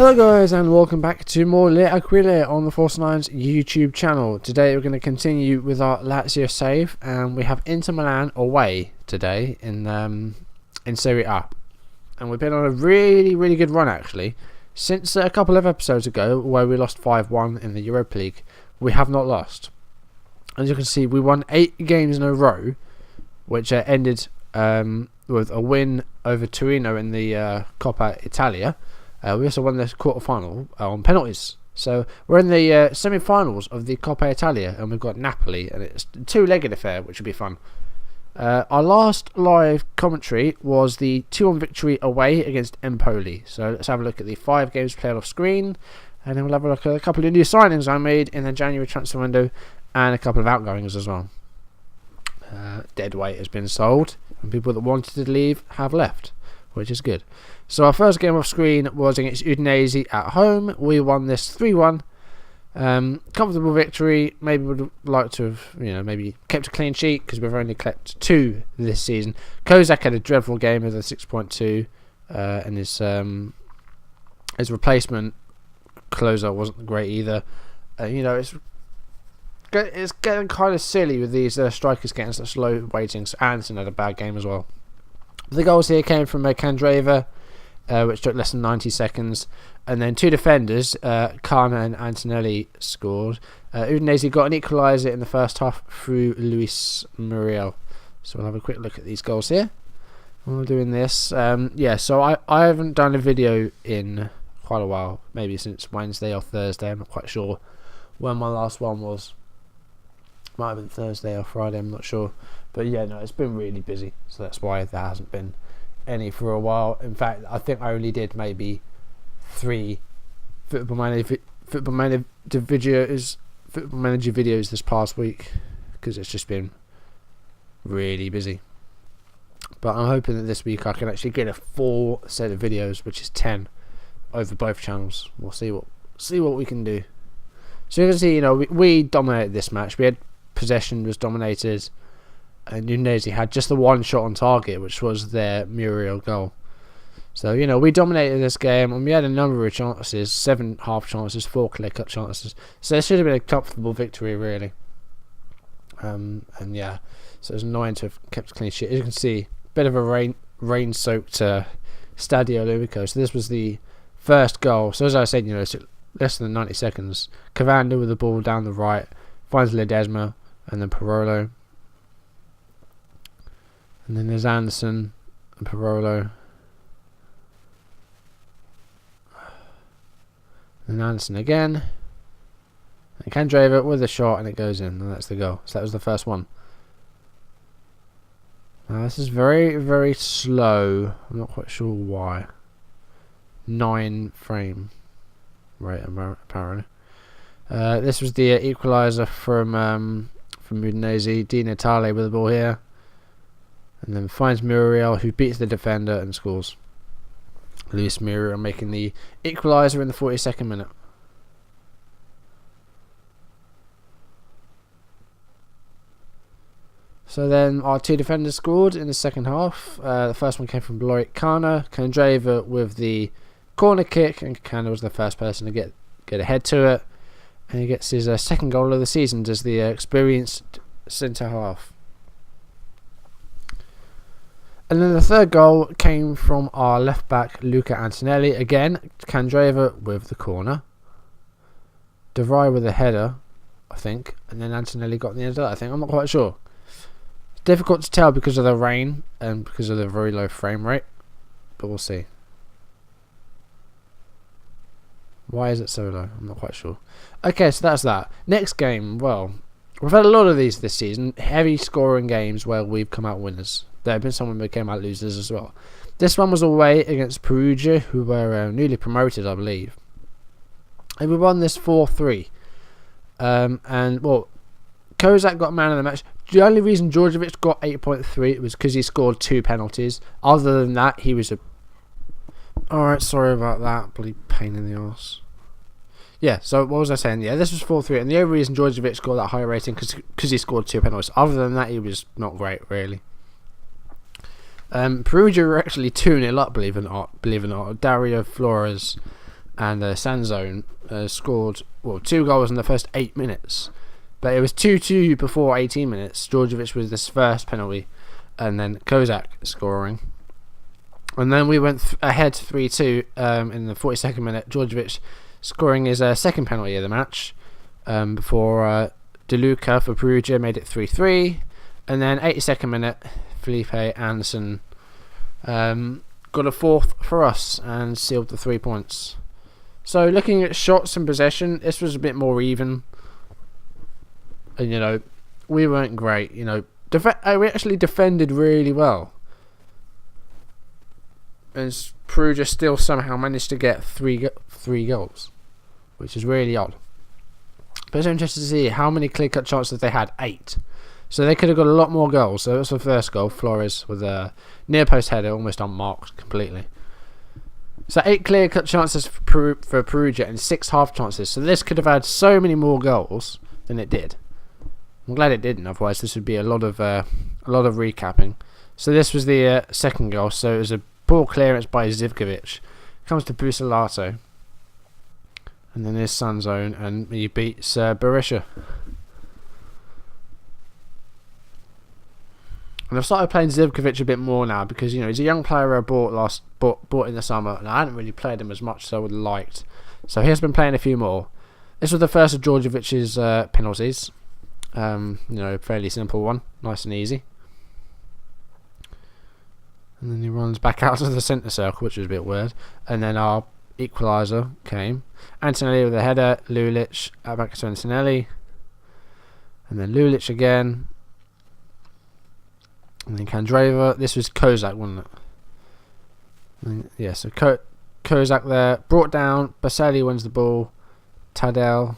Hello guys and welcome back to more Aquile on the Force 9's YouTube channel. Today we're going to continue with our Lazio save, and we have Inter Milan away today in Serie A. And we've been on a really good run actually. Since a couple of episodes ago where we lost 5-1 in the Europa League, we have not lost. As you can see, we won 8 games in a row, which ended with a win over Torino in the Coppa Italia. We also won the quarter-final on penalties. So we're in the semi-finals of the Coppa Italia, and we've got Napoli, and it's a two-legged affair, which will be fun. Our last live commentary was the 2-1 victory away against Empoli. So let's have a look at the 5 games played off screen, and then we'll have a look at a couple of new signings I made in the January transfer window, and a couple of outgoings as well. Deadweight has been sold, and people that wanted to leave have left, which is good. So our first game off screen was against Udinese at home. We won this 3-1. Comfortable victory. Maybe would like to have, maybe kept a clean sheet because we've only kept 2 this season. Kozak had a dreadful game with a 6.2, and his replacement closer wasn't great either. It's getting kind of silly with these strikers getting such low ratings. Anderson had a bad game as well. The goals here came from Candreva, which took less than 90 seconds, and then 2 defenders, Kana and Antonelli, scored. Udinese got an equaliser in the first half through Luis Muriel. So we'll have a quick look at these goals here while we're doing this. So I haven't done a video in quite a while, maybe since Wednesday or Thursday. I'm not quite sure when my last one was. Might have been Thursday or Friday, I'm not sure. But yeah, no, it's been really busy, so that's why there hasn't been any for a while. In fact, I think I only did maybe 3 Football Manager videos this past week, because it's just been really busy. But I'm hoping that this week I can actually get a full set of videos, which is 10 over both channels. We'll see what we can do. So you can see, we dominated this match. We had possession, was dominated, and Udinese had just the one shot on target, which was their Muriel goal. So, we dominated this game, and we had a number of chances, 7 half chances, 4 clear-cut chances. So it should have been a comfortable victory, really. And yeah, so it's annoying to have kept a clean sheet. As you can see, a bit of a rain-soaked Stadio Olimpico. So this was the first goal. So as I said, it took less than 90 seconds. Cavanda with the ball down the right, finds Ledesma, and then Parolo. And then there's Anderson and Parolo. And Anderson again. And Candreva with a shot, and it goes in, and that's the goal. So that was the first one. Now this is very slow. I'm not quite sure why. 9 frame rate apparently. This was the equaliser from Udinese. Di Natale with the ball here, and then finds Muriel, who beats the defender and scores. Luis Muriel making the equaliser in the 42nd minute. So then our 2 defenders scored in the second half. The first one came from Loic Kana. Candreva with the corner kick, and Kana was the first person to get ahead to it. And he gets his second goal of the season as the experienced centre half. And then the third goal came from our left back Luca Antonelli. Again, Candreva with the corner. De Vrij with a header, I think. And then Antonelli got the end of that, I think. I'm not quite sure. It's difficult to tell because of the rain and because of the very low frame rate. But we'll see. Why is it so low? I'm not quite sure. Okay, so that's that. Next game, well, we've had a lot of these this season. Heavy scoring games where we've come out winners. There have been some where we came out losers as well. This one was away against Perugia, who were newly promoted, I believe. And we won this 4-3. Kozak got man of the match. The only reason Djordjevic got 8.3 was because he scored 2 penalties. Other than that, he was a... Alright, sorry about that. Bloody pain in the arse. Yeah, so what was I saying? Yeah, this was 4-3, and the only reason Djordjevic got that high rating because he scored 2 penalties. Other than that, he was not great, really. Perugia were actually 2-0 up, believe it or not. Dario Flores and Sanzone scored 2 goals in the first 8 minutes. But it was 2-2 before 18 minutes. Djordjevic with this first penalty, and then Kozak scoring. And then we went ahead 3-2 in the 42nd minute. Djordjevic scoring his second penalty of the match before De Luca for Perugia made it 3-3. And then 82nd minute, Felipe Anderson got a fourth for us and sealed the 3 points. So looking at shots and possession, this was a bit more even. And, we weren't great. We actually defended really well. And Perugia still somehow managed to get three goals, which is really odd. But it's interesting to see how many clear-cut chances they had. 8. So they could have got a lot more goals. So that's the first goal. Flores with a near-post header, almost unmarked completely. So 8 clear-cut chances for Perugia and 6 half chances. So this could have had so many more goals than it did. I'm glad it didn't. Otherwise, this would be a lot of recapping. So this was the second goal. So it was a ball clearance by Zivkovic. Comes to Busolato. And then there's Sanzone, and he beats Berisha. And I've started playing Zivkovic a bit more now because he's a young player I bought in the summer, and I hadn't really played him as much as I would have liked. So he has been playing a few more. This was the first of Djordjevic's penalties. Fairly simple one, nice and easy. And then he runs back out to the centre circle, which was a bit weird. And then our equaliser came. Antonelli with a header, Lulic back to Antonelli. And then Lulic again. And then Kandreva. This was Kozak, wasn't it? So Kozak there. Brought down. Baselli wins the ball. Tadej,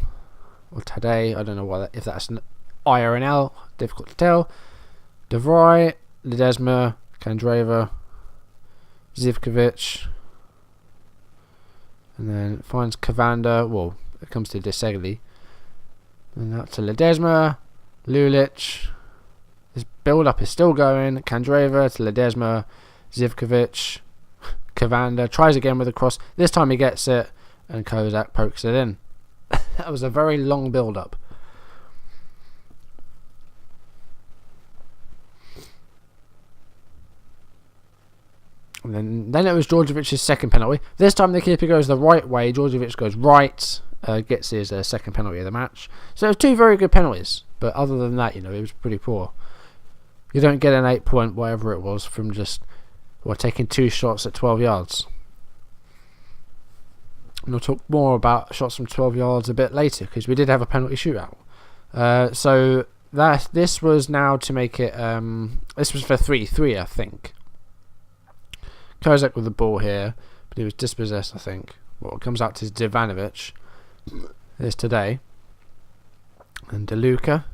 I don't know if that's an I or an L. Difficult to tell. De Vrij, Ledesma, Kandreva, Zivkovic. And then finds Cavanda. Well, it comes to De Segli. And out to Ledesma. Lulic. This build-up is still going. Kandreva to Ledesma. Zivkovic. Cavanda tries again with a cross. This time he gets it. And Kozak pokes it in. That was a very long build-up. And then it was Djordjevic's second penalty. This time the keeper goes the right way. Djordjevic goes right. Gets his second penalty of the match. So it was 2 very good penalties. But other than that, it was pretty poor. You don't get an 8 point, whatever it was, from just taking 2 shots at 12 yards. And we'll talk more about shots from 12 yards a bit later, because we did have a penalty shootout. So this was now to make it... this was for 3-3, I think. Kozak with the ball here, but he was dispossessed, I think. Well, it comes out to Ivanovic. There's today. And De Luca.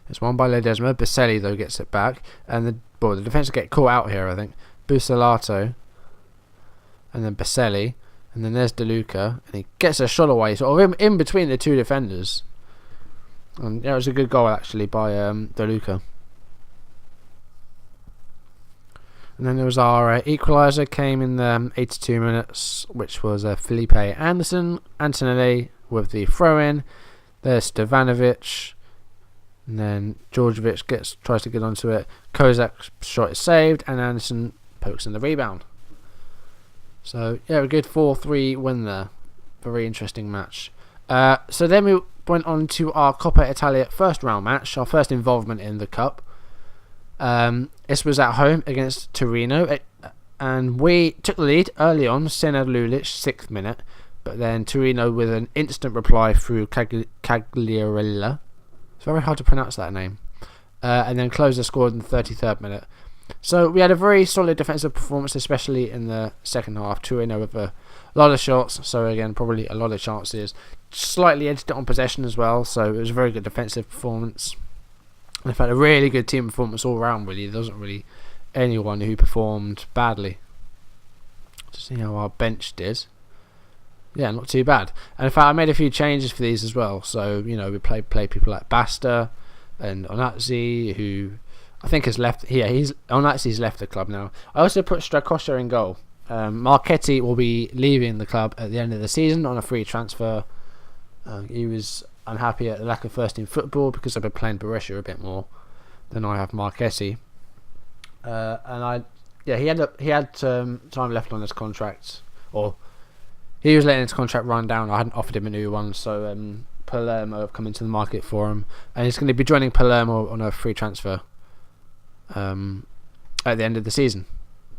It's won by Ledesma. Baselli, though, gets it back. And the defence get caught out here, I think. Busolato. And then Baselli. And then there's De Luca. And he gets a shot away, sort of in between the 2 defenders. And it was a good goal, actually, by De Luca. And then there was our equaliser, came in the 82 minutes, which was Felipe Anderson. Antonelli with the throw-in. There's Stevanovic. And then Djordjevic tries to get onto it. Kozak's shot is saved, and Anderson pokes in the rebound. So, yeah, a good 4-3 win there. Very interesting match. So then we went on to our Coppa Italia first round match, our first involvement in the Cup. This was at home against Torino, and we took the lead early on. Senna Lulic, 6th minute, but then Torino with an instant reply through Cagliarella. It's very hard to pronounce that name. And then Closer scored in the 33rd minute. So we had a very solid defensive performance, especially in the second half. Torino with a lot of shots, so again probably a lot of chances. Slightly edged it on possession as well, so it was a very good defensive performance. In fact, a really good team performance all round, really. There wasn't really anyone who performed badly. To see how our bench did. Yeah, not too bad. And in fact, I made a few changes for these as well. So, we play people like Basta and Onatzi, who I think has left. Yeah, Onatzi's left the club now. I also put Strakosha in goal. Marchetti will be leaving the club at the end of the season on a free transfer. He was unhappy at the lack of first team football because I've been playing Borussia a bit more than I have Marchetti. He had time left on his contract, or he was letting his contract run down. I hadn't offered him a new one, so Palermo have come into the market for him, and he's going to be joining Palermo on a free transfer at the end of the season.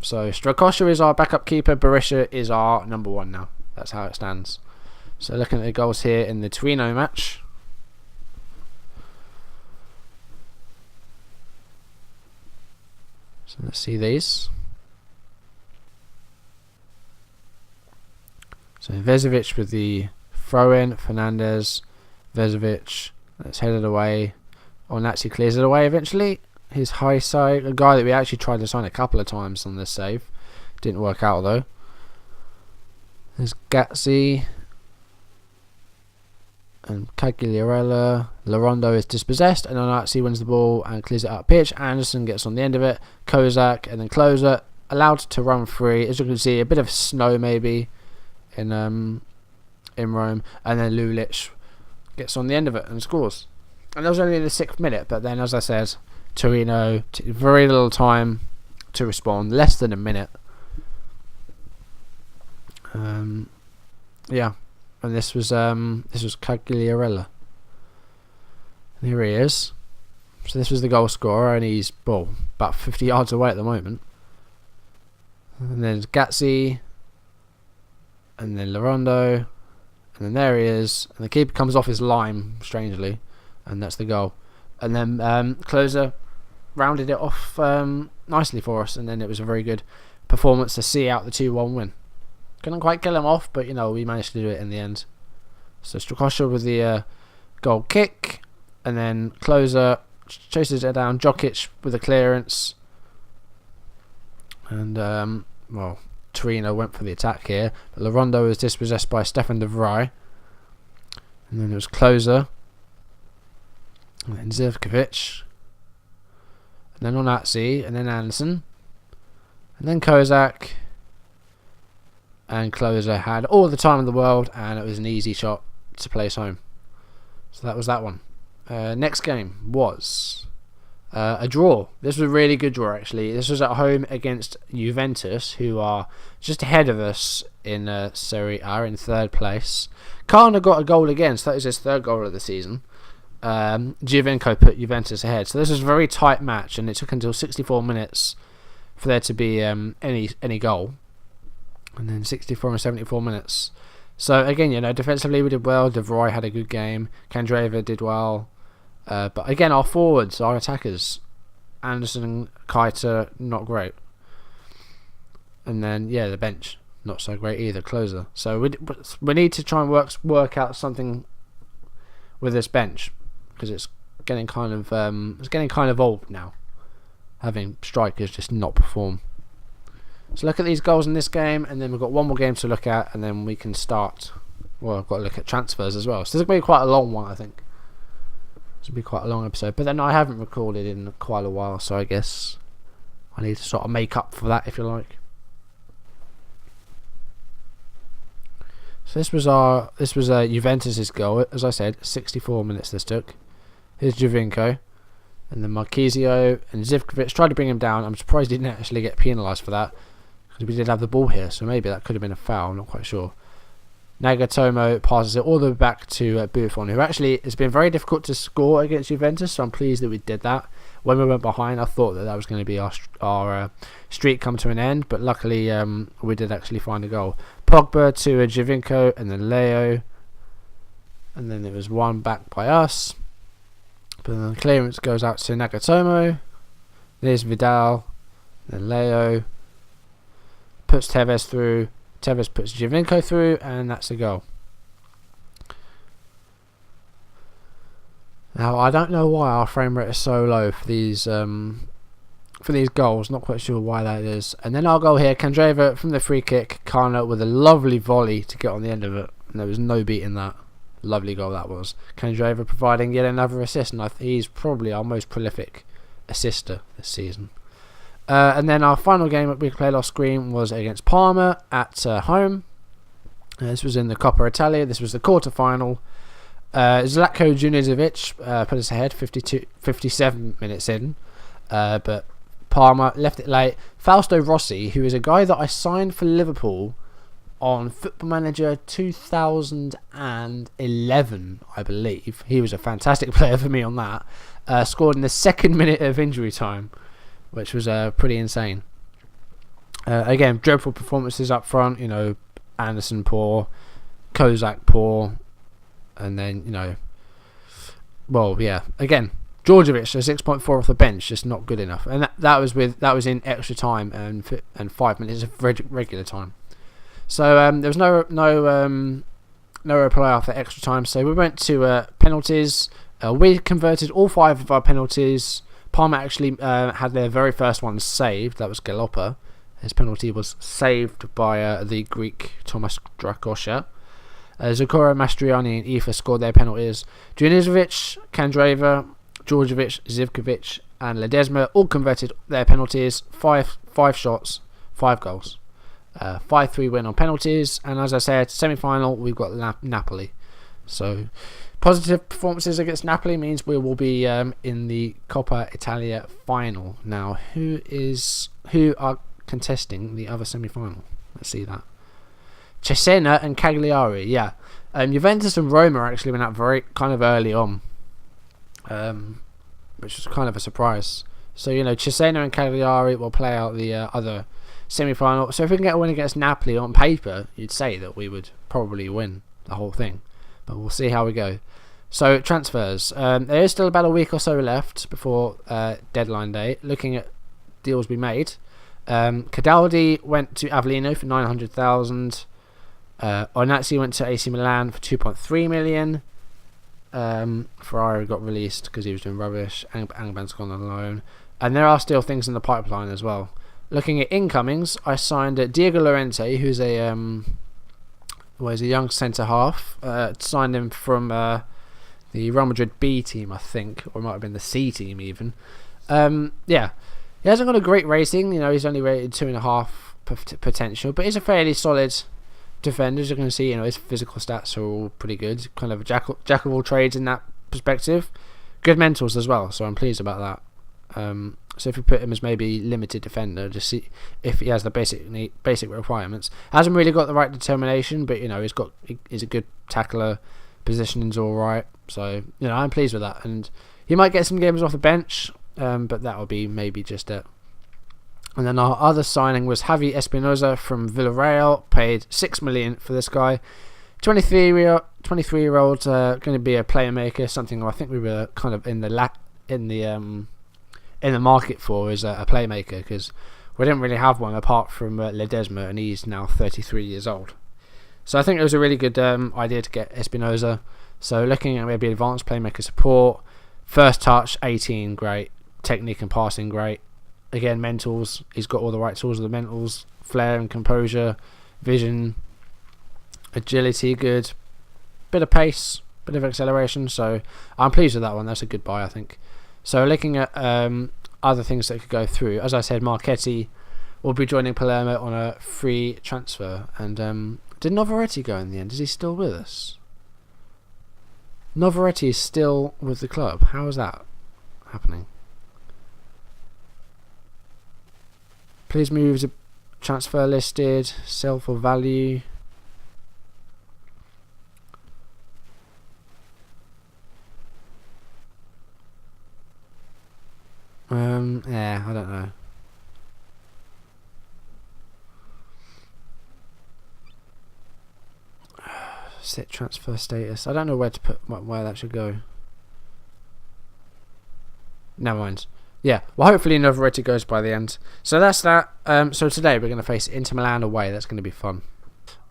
So Strakosha is our backup keeper. Borussia is our number one now. That's how it stands. So looking at the goals here in the Torino match. So let's see these. So Vezovic with the throw-in. Fernandez, Vezovic. That's headed away. Onatsi clears it away eventually. His high side, a guy that we actually tried to sign a couple of times on this save. Didn't work out though. There's Gazzi. And Cagliarella. Larondo is dispossessed, and Onatsi wins the ball and clears it up pitch. Anderson gets on the end of it. Kozak and then Closer allowed to run free. As you can see, a bit of snow maybe in Rome, and then Lulic gets on the end of it and scores. And that was only in the 6th minute, but then, as I said, Torino very little time to respond, less than a minute. And this was Cagliarella. And here he is. So this was the goal scorer, and he's about 50 yards away at the moment. And then Gazzi, and then Larondo, and then there he is. And the keeper comes off his line, strangely, and that's the goal. And then Closer rounded it off nicely for us, and then it was a very good performance to see out the 2-1 win. Couldn't quite kill him off, but we managed to do it in the end. So Strakosha with the goal kick, and then Closer chases it down. Jokic with a clearance, and Torino went for the attack here, but Larondo was dispossessed by Stefan de Vrij, and then it was Closer, and then Zivkovic, and then Onatsi, and then Anderson, and then Kozak. And Closer had all the time in the world, and it was an easy shot to place home. So that was that one. Next game was a draw. This was a really good draw, actually. This was at home against Juventus, who are just ahead of us in Serie A, in 3rd place. Kana got a goal again, so that was his 3rd goal of the season. Giovinco put Juventus ahead. So this was a very tight match, and it took until 64 minutes for there to be any goal. And then 64 and 74 minutes. So again, defensively we did well. De Vrij had a good game. Candreva did well. But again, our forwards, our attackers, Anderson and Keita, not great. And then the bench, not so great either. Closer. So we need to try and work out something with this bench, because it's getting kind of old now, having strikers just not perform. So look at these goals in this game, and then we've got one more game to look at, and then we can start. Well, I've got to look at transfers as well. So this will be quite a long one, I think. This will be quite a long episode. But then I haven't recorded in quite a while, so I guess I need to sort of make up for that, if you like. So this was Juventus's goal. As I said, 64 minutes this took. Here's Giovinco, and then Marchisio and Zivkovic tried to bring him down. I'm surprised he didn't actually get penalised for that, because we did have the ball here, so maybe that could have been a foul. I'm not quite sure. Nagatomo passes it all the way back to Buffon, who actually, it's been very difficult to score against Juventus, so I'm pleased that we did that. When we went behind, I thought that was going to be our streak come to an end, but luckily we did actually find a goal. Pogba to Giovinco, and then Leo, and then there was one back by us, but then the clearance goes out to Nagatomo. There's Vidal, then Leo puts Tevez through. Tevez puts Giovinco through, and that's a goal. Now, I don't know why our frame rate is so low for these goals. Not quite sure why that is. And then our goal here, Candreva from the free kick. Kana with a lovely volley to get on the end of it. And there was no beating that. Lovely goal that was. Candreva providing yet another assist, and he's probably our most prolific assister this season. And then our final game that we played off screen was against Parma at home. This was in the Coppa Italia. This was the quarter-final. Zlatko Junizovic put us ahead 57 minutes in. But Parma left it late. Fausto Rossi, who is a guy that I signed for Liverpool on Football Manager 2011, I believe. He was a fantastic player for me on that. Scored in the second minute of injury time, which was pretty insane. Again, dreadful performances up front. Anderson poor, Kozak poor, and then again, Djordjevic a 6.4 off the bench, just not good enough. And that was in extra time and 5 minutes of regular time. So there was no reply after extra time. So we went to penalties. We converted all 5 of our penalties. Parma actually had their very first one saved. That was Galoppa. His penalty was saved by the Greek Tomas Drakosha. Zakora, Mastriani and Ifa scored their penalties. Junizovic, Kandreva, Djordjevic, Zivkovic and Ledesma all converted their penalties. Five shots, 5 goals. 5-3 win on penalties. And as I said, semi-final, we've got Napoli. So positive performances against Napoli means we will be in the Coppa Italia final. Now, who are contesting the other semi-final? Let's see that. Cesena and Cagliari. Yeah, Juventus and Roma actually went out very kind of early on, which was kind of a surprise. So Cesena and Cagliari will play out the other semi-final. So if we can get a win against Napoli on paper, you'd say that we would probably win the whole thing, but we'll see how we go. So transfers. There is still about a week or so left before deadline day. Looking at deals we made. Cadaldi went to Avellino for 900,000. Onazzi went to AC Milan for 2.3 million. Ferrari got released because he was doing rubbish. Angban's gone on loan. And there are still things in the pipeline as well. Looking at incomings, I signed Diego Llorente, who's a young centre half. Signed him from the Real Madrid B team, I think, or it might have been the C team even. He hasn't got a great rating. He's only rated 2.5 potential, but he's a fairly solid defender. As you can see, his physical stats are all pretty good. Kind of a jack of all trades in that perspective. Good mentals as well, so I'm pleased about that. So if you put him as maybe limited defender, just see if he has the basic requirements. Hasn't really got the right determination, but he's a good tackler. Positioning's all right, so I'm pleased with that. And he might get some games off the bench. But that will be maybe just it. And then our other signing was Javi Espinosa from Villarreal. Paid 6 million for this guy. 23-year-old, going to be a playmaker. Something I think we were kind of in the market for is a playmaker, because we didn't really have one apart from Ledesma, and he's now 33 years old. So I think it was a really good idea to get Espinosa. So looking at maybe advanced playmaker support, first touch 18, great. Technique and passing, great. Again, mentals, he's got all the right tools of the mentals. Flair and composure, vision, agility, good. Bit of pace, bit of acceleration. So I'm pleased with that one. That's a good buy, I think. So looking at other things that could go through, as I said, Marchetti will be joining Palermo on a free transfer. And did Novaretti go in the end? Is he still with us? Novaretti is still with the club. How is that happening? Please move to transfer listed, sell for value. I don't know. Set transfer status. I don't know where to put where that should go. Never mind. Yeah, well, hopefully Novaretti goes by the end. So that's that. So today we're going to face Inter Milan away. That's going to be fun.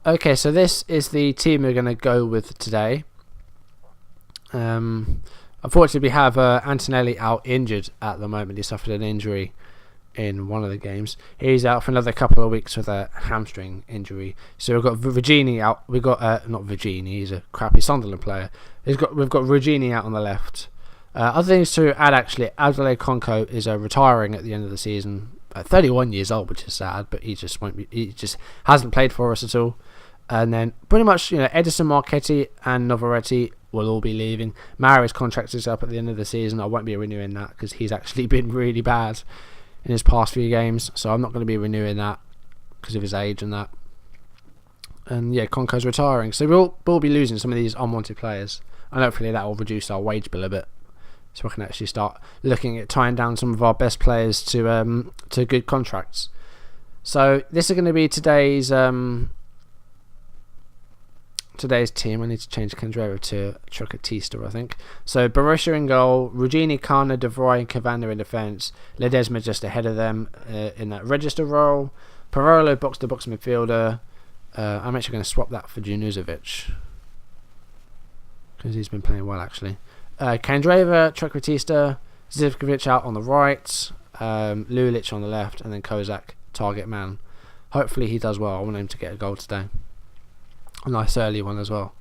Okay, so this is the team we're going to go with today. Unfortunately, we have Antonelli out injured at the moment. He suffered an injury in one of the games. He's out for another couple of weeks with a hamstring injury. So we've got Virginie out. We've got not Virginie. He's a crappy Sunderland player. We've got Virginie out on the left. Other things to add, actually, Adelaide Conco is retiring at the end of the season. at 31 years old, which is sad, but he just won't be. He just hasn't played for us at all. And then pretty much, Edison, Marchetti, and Novaretti will all be leaving. Mari's contract is up at the end of the season. I won't be renewing that because he's actually been really bad in his past few games. So I'm not going to be renewing that because of his age and that. And yeah, Conco's retiring. So we'll be losing some of these unwanted players. And hopefully that will reduce our wage bill a bit. So we can actually start looking at tying down some of our best players to good contracts. So this is going to be today's team. I need to change Candreva to Trocatista, I think. So Borussia in goal, Rugini, Kana, De Vrij, and Cavanda in defence. Ledesma just ahead of them in that register role. Parolo, box-to-box midfielder. I'm actually going to swap that for Junuzovic because he's been playing well, actually. Candreva, Trocatista, Zivkovic out on the right, Lulic on the left, and then Kozak, target man. Hopefully he does well. I want him to get a goal today. A nice early one as well.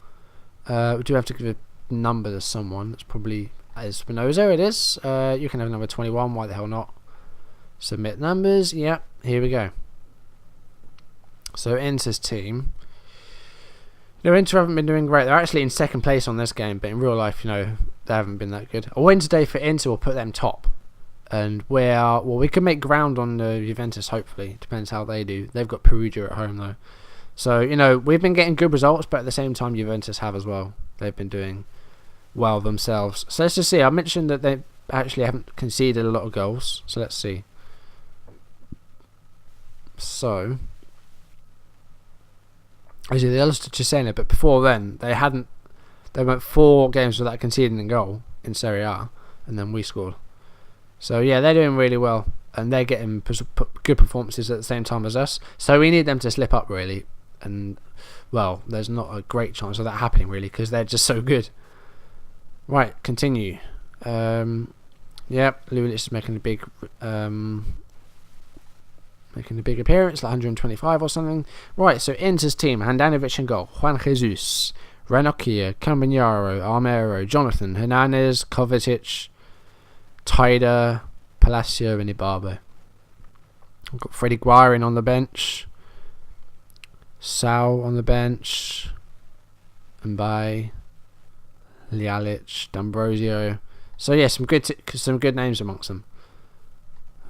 We do have to give a number to someone. It's probably Espinoza. It is. You can have number 21. Why the hell not? Submit numbers. Yep. Here we go. So Inter's team. Inter haven't been doing great. They're actually in second place on this game, but in real life, they haven't been that good. A win today for Inter will put them top, and we can make ground on Juventus. Hopefully, depends how they do. They've got Perugia at home though. So, we've been getting good results, but at the same time, Juventus have as well. They've been doing well themselves. So, let's just see. I mentioned that they actually haven't conceded a lot of goals. So, let's see. So, actually, they lost to Cesena, but before then, they went 4 games without conceding a goal in Serie A, and then we scored. So, yeah, they're doing really well, and they're getting good performances at the same time as us. So, we need them to slip up, really. And well, there's not a great chance of that happening really because they're just so good. Right, continue. Lulic is making a big appearance, like 125 or something. Right, so Inter's team: Handanovic in goal, Juan Jesus, Ranocchia, Campagnaro, Armero, Jonathan, Hernandez, Kovacic, Taider, Palacio, and Ibarbo. We've got Freddie Guarin on the bench. Sal on the bench, Mbaye, Lialic, D'Ambrosio. So yeah, some good names amongst them.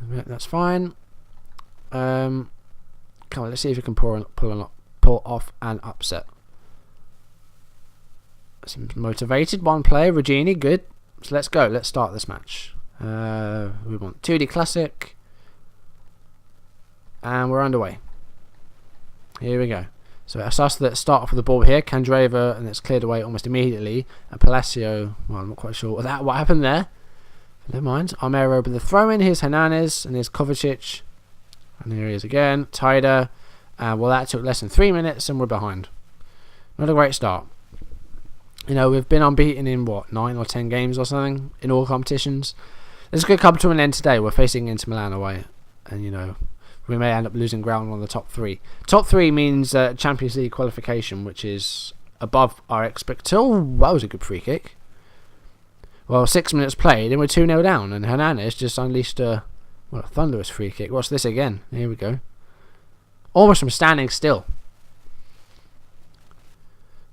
That's fine. Come on, let's see if we can pull off an upset. Seems motivated. One player, Regini, good. So let's go. Let's start this match. We want 2D Classic, and we're underway. Here we go. So it's us that start off with the ball here. Candreva, and it's cleared away almost immediately. And Palacio, well, I'm not quite sure what happened there. Never mind. Armero with the throw in. Here's Hernandez, and here's Kovacic. And here he is again. Taider. Well, that took less than 3 minutes, and we're behind. Not a great start. We've been unbeaten in 9 or 10 games or something in all competitions. This could come to an end today. We're facing Inter Milan away, and we may end up losing ground on the top 3. Top 3 means Champions League qualification, which is above our expectation. Oh, that was a good free kick. Well, 6 minutes played, and we're 2-0 down, and Hernandez just unleashed a thunderous free kick. Watch this again. Here we go. Almost from standing still.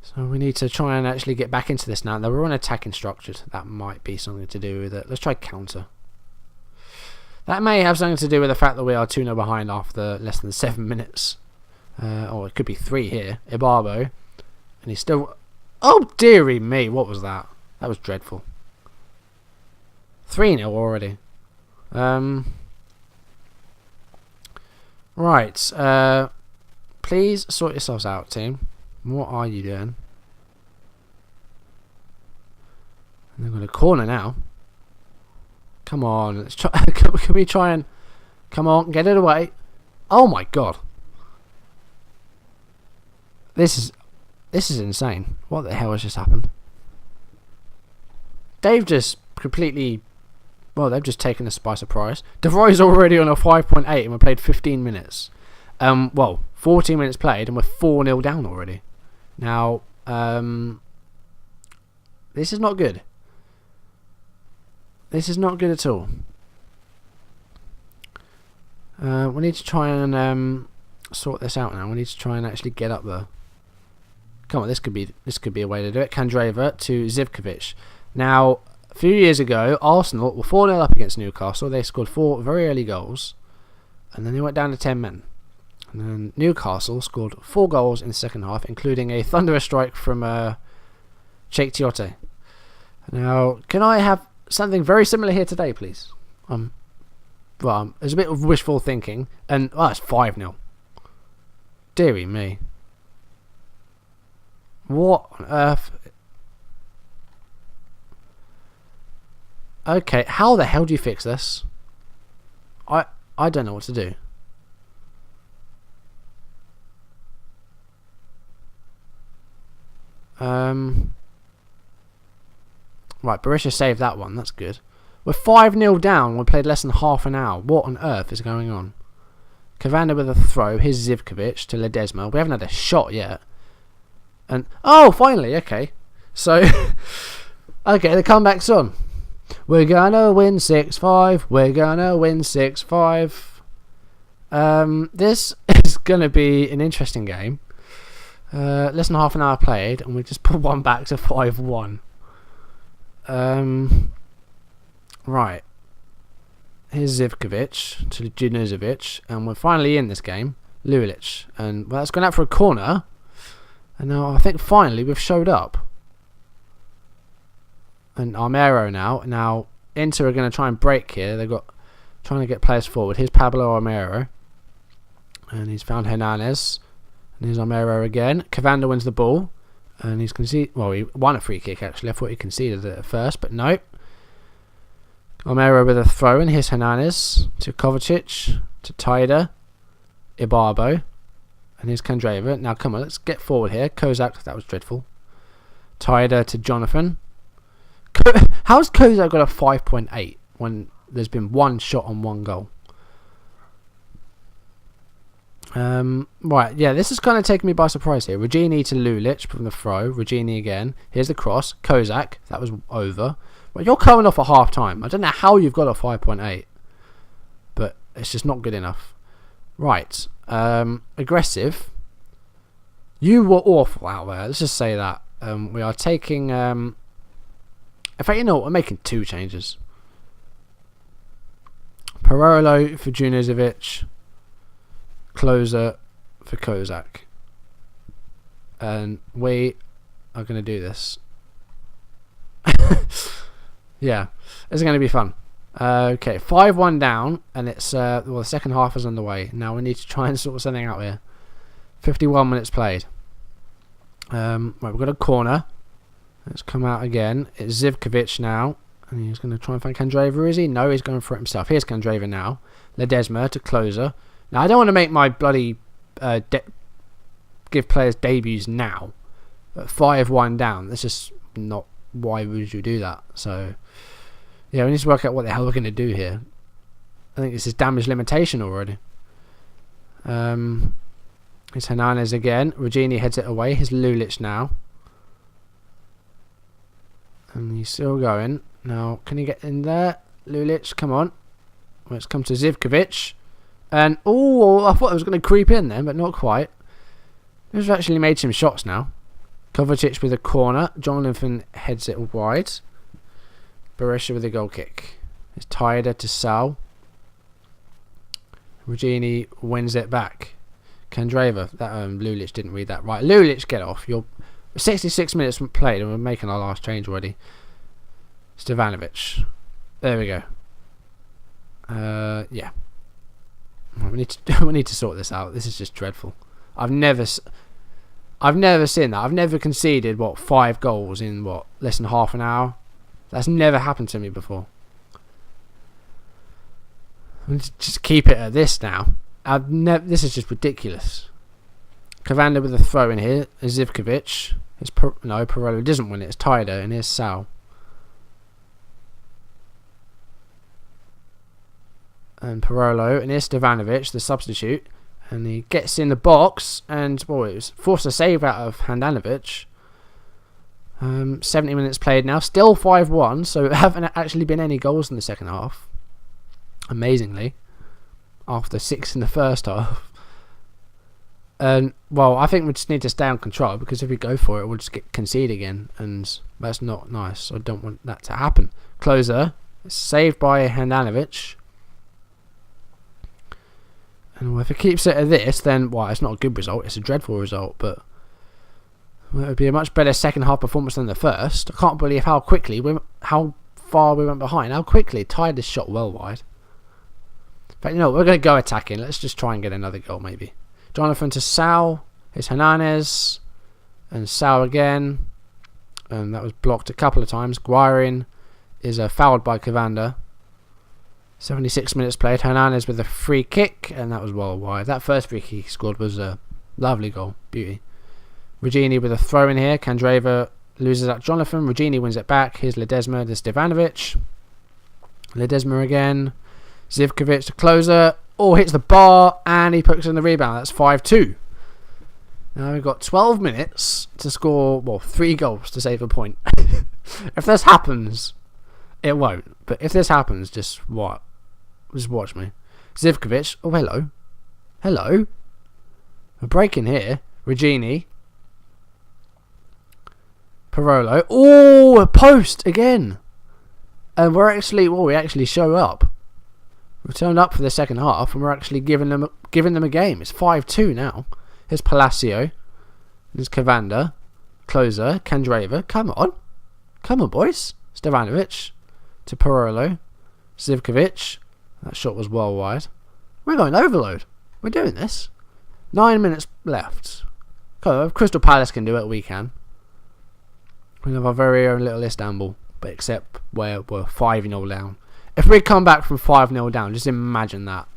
So we need to try and actually get back into this now. Now we're on attacking structured. That might be something to do with it. Let's try counter. That may have something to do with the fact that we are 2-0 behind after less than 7 minutes. Or it could be 3 here. Ibarbo. And he's still... Oh, dearie me. What was that? That was dreadful. 3-0 already. Right. Please sort yourselves out, team. What are you doing? And they're going to corner now. Come on, let's try. Can we try and come on, get it away? Oh my god, this is insane. What the hell has just happened? They've just completely, they've just taken us by surprise. De Vrij is already on a 5.8, and we played 15 minutes. 14 minutes played, and we're 4-0 down already. Now, this is not good. This is not good at all. We need to try and sort this out now. We need to try and actually get up there. Come on, this could be a way to do it. Kandreva to Zivkovic. Now, a few years ago, Arsenal were 4-0 up against Newcastle. They scored 4 very early goals, and then they went down to 10 men. And then Newcastle scored 4 goals in the second half, including a thunderous strike from Cheikh Tiote. Now, can I have something very similar here today, please? Well, there's a bit of wishful thinking, and it's 5-0. Deary me. What on earth? Okay, how the hell do you fix this? I don't know what to do. Right, Berisha saved that one. That's good. We're 5-0 down. We played less than half an hour. What on earth is going on? Cavanda with a throw. Here's Zivkovic to Ledesma. We haven't had a shot yet. And finally, okay. So, okay, the comeback's on. We're gonna win 6-5. We're gonna win 6-5. This is gonna be an interesting game. Less than half an hour played, and we just put one back to 5-1. Right. Here's Zivkovic to Junuzovic, and we're finally in this game. Lulic, and that's gone out for a corner. And now I think finally we've showed up. And Armero now. Now Inter are going to try and break here. They've got trying to get players forward. Here's Pablo Armero, and he's found Hernandez. And here's Armero again. Cavanda wins the ball, and he's conceded. Well, he won a free kick actually. I thought he conceded it at first, but no. Armero with a throw in. Here's Hernandez to Kovacic to Taida, Ibarbo, and here's Kandreva. Now come on, let's get forward here. Kozak, that was dreadful. Taida to Jonathan. How's Kozak got a 5.8 when there's been one shot on one goal? Right, yeah, this is kind of taking me by surprise here. Regini to Lulic from the throw. Regini again. Here's the cross. Kozak, that was over. Well, you're coming off at half time. I don't know how you've got a 5.8, but it's just not good enough. Right, aggressive. You were awful out there. Let's just say that. We are taking. In fact, you know what? We're making 2 changes. Parolo for Junuzovic. Closer for Kozak. And we are going to do this. Yeah, it's going to be fun. Okay, 5-1 down, and it's the second half is underway. Now we need to try and sort something out here. 51 minutes played. Right, we've got a corner. Let's come out again. It's Zivkovic now, and he's going to try and find Kandreva. Is he? No, he's going for it himself. Here's Kandreva now. Ledesma to Closer. Now I don't want to make my bloody give players debuts now. But 5-1 down. That's just not. Why would you do that? So, yeah, we need to work out what the hell we're going to do here. I think this is damage limitation already. It's Hernandez again. Regini heads it away. Here's Lulic now. And he's still going. Now, can he get in there? Lulic, come on. Let's come to Zivkovic. And, I thought I was going to creep in then, but not quite. He's actually made some shots now. Kovacic with a corner. Jonathan heads it wide. Berisha with a goal kick. It's Taida to Sal. Regini wins it back. Kandreva. That Lulic didn't read that right. Lulic, get off. You're 66 minutes played and we're making our last change already. Stevanovic. There we go. Yeah. We need to sort this out. This is just dreadful. I've never seen that. I've never conceded 5 goals in less than half an hour. That's never happened to me before. Just keep it at this now. This is just ridiculous. Cavanda with a throw in here. Zivkovic. Parolo doesn't win it. It's Taida, and here's Sal. And Parolo, and here's Stevanovic, the substitute. And he gets in the box, and it was forced a save out of Handanovic. 70 minutes played now, still 5-1, so haven't actually been any goals in the second half. Amazingly. after 6 in the first half. And well, I think we just need to stay on control, because if we go for it, we'll just get concede again, and that's not nice. I don't want that to happen. Closer, saved by Handanovic. And if it keeps it at this, then well, it's not a good result. It's a dreadful result, but it would be a much better second half performance than the first. I can't believe how far we went behind. How quickly tied this shot well wide. But we're going to go attacking. Let's just try and get another goal maybe. Jonathan to Sal. Here's Hernandez. And Sal again. And that was blocked a couple of times. Guirin is fouled by Cavander. 76 minutes played. Hernandez with a free kick. And that was well wide. That first free kick he scored was a lovely goal. Beauty. Regini with a throw in here. Candreva loses at Jonathan. Regini wins it back. Here's Ledesma to Stevanovic. Ledesma again. Zivkovic to Closer. Oh, hits the bar, and he puts in the rebound. That's 5-2. Now we've got 12 minutes to score, well, 3 goals to save a point. If this happens, it won't. But if this happens, just watch me. Zivkovic. Oh, hello. Hello. A break in here. Regini. Parolo. Oh, a post again. And we actually show up. We've turned up for the second half, and we're actually giving them a game. It's 5-2 now. Here's Palacio. There's Cavander. Closer. Candreva. Come on, boys. Stevanovic to Parolo. Zivkovic. That shot was well wide. We're going overload. We're doing this. 9 minutes left. If Crystal Palace can do it, we can. We have our very own little Istanbul, but except where we're 5-0 down. If we come back from 5-0 down, just imagine that.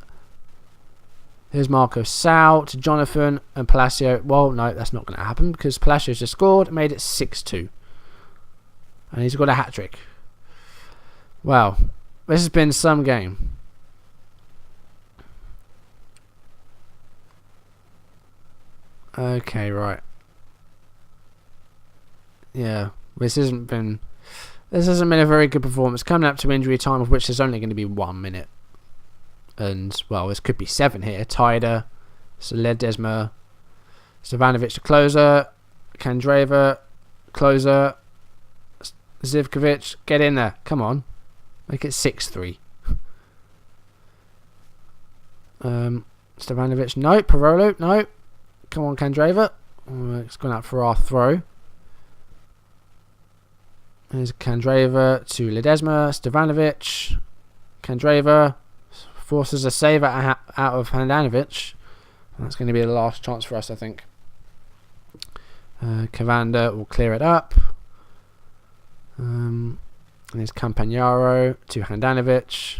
Here's Marco Sal to Jonathan and Palacio. Well, no, that's not going to happen, because Palacio's just scored and made it 6-2. And he's got a hat-trick. Wow. This has been some game. Okay, right. Yeah, this hasn't been a very good performance. Coming up to injury time, of which there's only going to be 1 minute. And, well, this could be 7 here. Tider, Ledesma, Stevanovic to Closer, Candreva, Closer, Zivkovic, get in there. Come on. Make it 6-3. Stevanovic, no. Parolo, no. Come on, Candreva. It's gone out for our throw. There's Candreva to Ledesma, Stevanovic, Candreva forces a save out of Handanovic. That's going to be the last chance for us, I think. Cavander will clear it up. There's Campagnaro to Handanovic,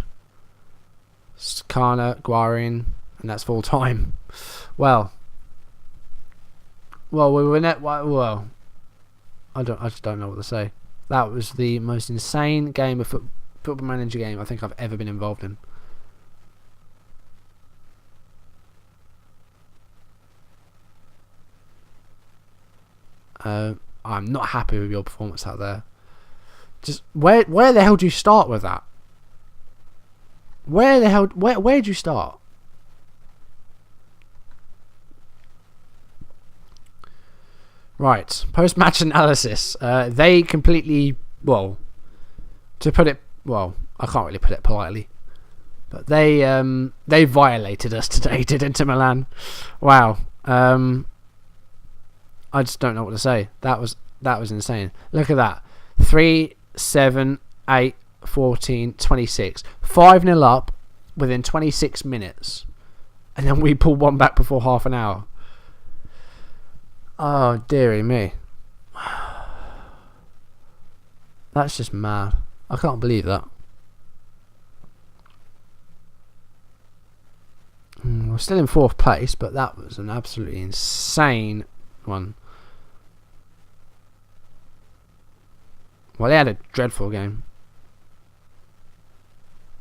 Skana, Guarin, and that's full time. Well, we were net. Well, I just don't know what to say. That was the most insane game of Football Manager game I think I've ever been involved in. I'm not happy with your performance out there. Just where the hell do you start with that? Where did you start? Right, post-match analysis. They completely, I can't really put it politely, but they violated us today, did Inter Milan. Wow. I just don't know what to say. That was insane. Look at that. 3, 7, 8, 14, 26. 5-0 up within 26 minutes. And then we pulled one back before half an hour. Oh, dearie me. That's just mad. I can't believe that. We're still in 4th place, but that was an absolutely insane one. Well, he had a dreadful game.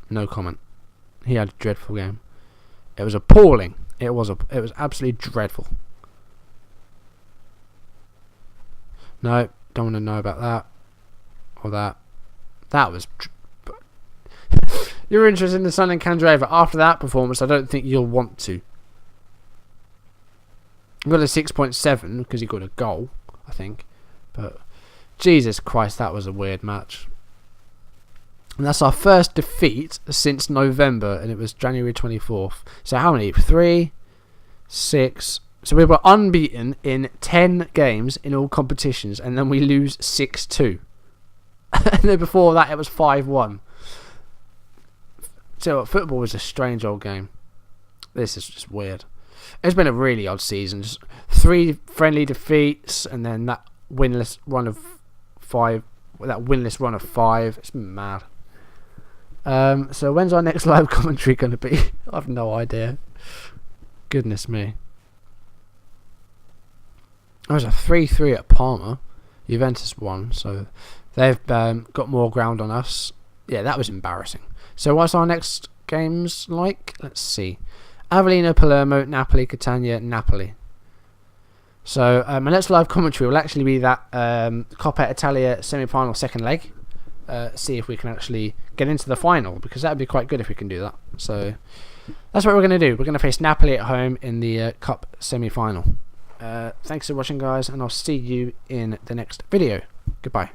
No comment. He had a dreadful game. It was appalling. It was absolutely dreadful. No, don't want to know about that or that. That was You're interested in the Sun and Candreva. After that performance, I don't think you'll want to. You got a 6.7 because he got a goal, I think. But Jesus Christ, that was a weird match. And that's our first defeat since November, and it was January 24th. So how many? 3, 6. So we were unbeaten in 10 games in all competitions, and then we lose 6-2. And then before that, it was 5-1. So football was a strange old game. This is just weird. It's been a really odd season. Just 3 friendly defeats, and then that winless run of 5. It's been mad. So when's our next live commentary going to be? I have no idea. Goodness me. There was a 3-3 at Parma. Juventus won, so they've got more ground on us. Yeah, that was embarrassing. So what's our next games like? Let's see. Avellino, Palermo, Napoli, Catania, Napoli. So my next live commentary will actually be that Coppa Italia semi-final second leg. See if we can actually get into the final, because that would be quite good if we can do that. So that's what we're going to do. We're going to face Napoli at home in the Cup semi-final. Thanks for watching, guys, and I'll see you in the next video. Goodbye.